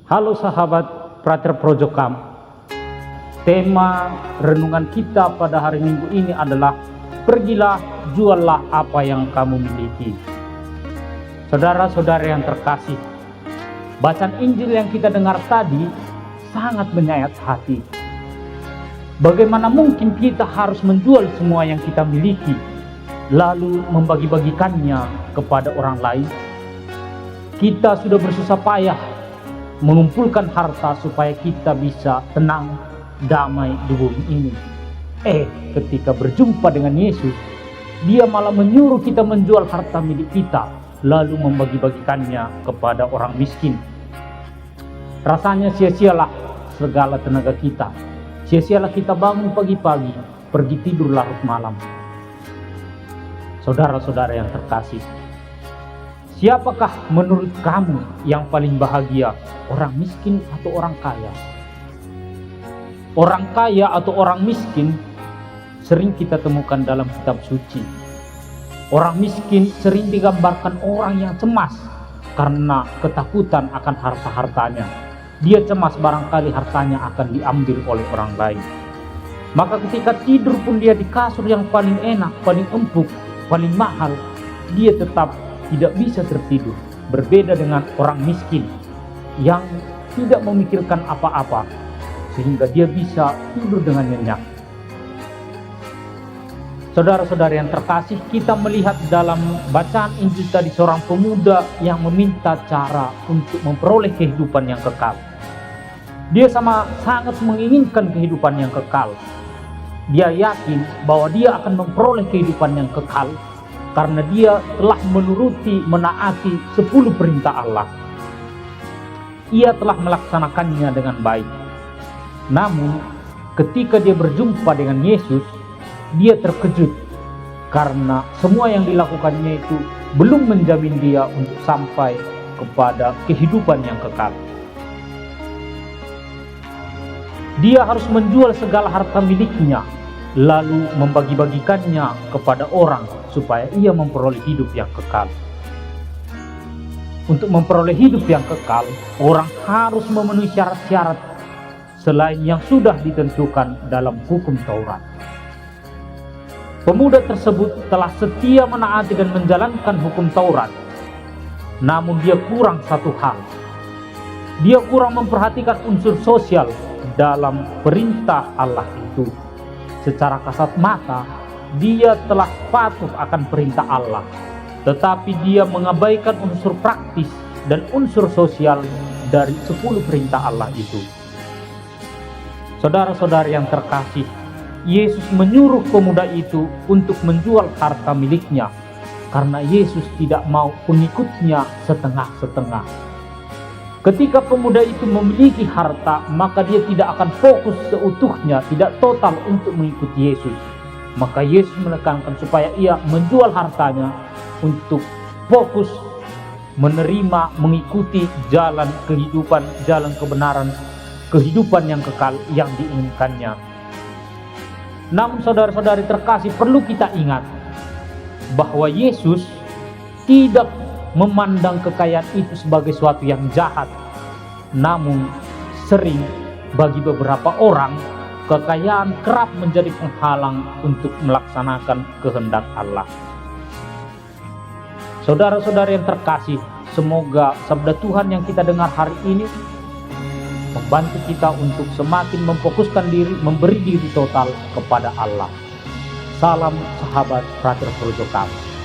Halo sahabat Prater Projokam. Tema renungan kita pada hari Minggu ini adalah pergilah, juallah apa yang kamu miliki. Saudara-saudara yang terkasih, bacaan Injil yang kita dengar tadi sangat menyayat hati. Bagaimana mungkin kita harus menjual semua yang kita miliki, lalu membagi-bagikannya kepada orang lain? Kita sudah bersusah payah mengumpulkan harta supaya kita bisa tenang, damai di bumi ini. Ketika berjumpa dengan Yesus, Dia malah menyuruh kita menjual harta milik kita, lalu membagi-bagikannya kepada orang miskin. Rasanya sia-sialah segala tenaga kita. Sia-sialah kita bangun pagi-pagi, pergi tidur larut malam. Saudara-saudara yang terkasih, siapakah menurut kamu yang paling bahagia, orang miskin atau orang kaya? Orang kaya atau orang miskin sering kita temukan dalam kitab suci. Orang miskin sering digambarkan orang yang cemas karena ketakutan akan harta-hartanya. Dia cemas barangkali hartanya akan diambil oleh orang lain. Maka ketika tidur pun dia di kasur yang paling enak, paling empuk, paling mahal, dia tetap tidak bisa tertidur. Berbeda dengan orang miskin yang tidak memikirkan apa-apa, sehingga dia bisa tidur dengan nyenyak. Saudara-saudara yang terkasih, kita melihat dalam bacaan Injil tadi seorang pemuda yang meminta cara untuk memperoleh kehidupan yang kekal. Dia sangat menginginkan kehidupan yang kekal. Dia yakin bahwa dia akan memperoleh kehidupan yang kekal karena dia telah menaati 10 perintah Allah. Ia telah melaksanakannya dengan baik. Namun, ketika dia berjumpa dengan Yesus, dia terkejut karena semua yang dilakukannya itu belum menjamin dia untuk sampai kepada kehidupan yang kekal. Dia harus menjual segala harta miliknya, lalu membagi-bagikannya kepada orang supaya ia memperoleh hidup yang kekal. Untuk memperoleh hidup yang kekal, orang harus memenuhi syarat-syarat selain yang sudah ditentukan dalam hukum Taurat. Pemuda tersebut telah setia menaati dan menjalankan hukum Taurat, namun dia kurang satu hal. Dia kurang memperhatikan unsur sosial dalam perintah Allah itu. Secara kasat mata, dia telah patuh akan perintah Allah, tetapi dia mengabaikan unsur praktis dan unsur sosial dari 10 perintah Allah itu. Saudara-saudara yang terkasih, Yesus menyuruh pemuda itu untuk menjual harta miliknya, karena Yesus tidak mau pengikutnya setengah-setengah. Ketika pemuda itu memiliki harta, maka dia tidak akan fokus seutuhnya, tidak total untuk mengikuti Yesus. Maka Yesus menekankan supaya ia menjual hartanya untuk fokus menerima, mengikuti jalan kehidupan, jalan kebenaran, kehidupan yang kekal yang diinginkannya. Namun saudara-saudari terkasih, perlu kita ingat bahwa Yesus tidak memandang kekayaan itu sebagai suatu yang jahat. Namun sering bagi beberapa orang, kekayaan kerap menjadi penghalang untuk melaksanakan kehendak Allah. Saudara-saudara yang terkasih, semoga sabda Tuhan yang kita dengar hari ini membantu kita untuk semakin memfokuskan diri, memberi diri total kepada Allah. Salam sahabat Prater Projokam.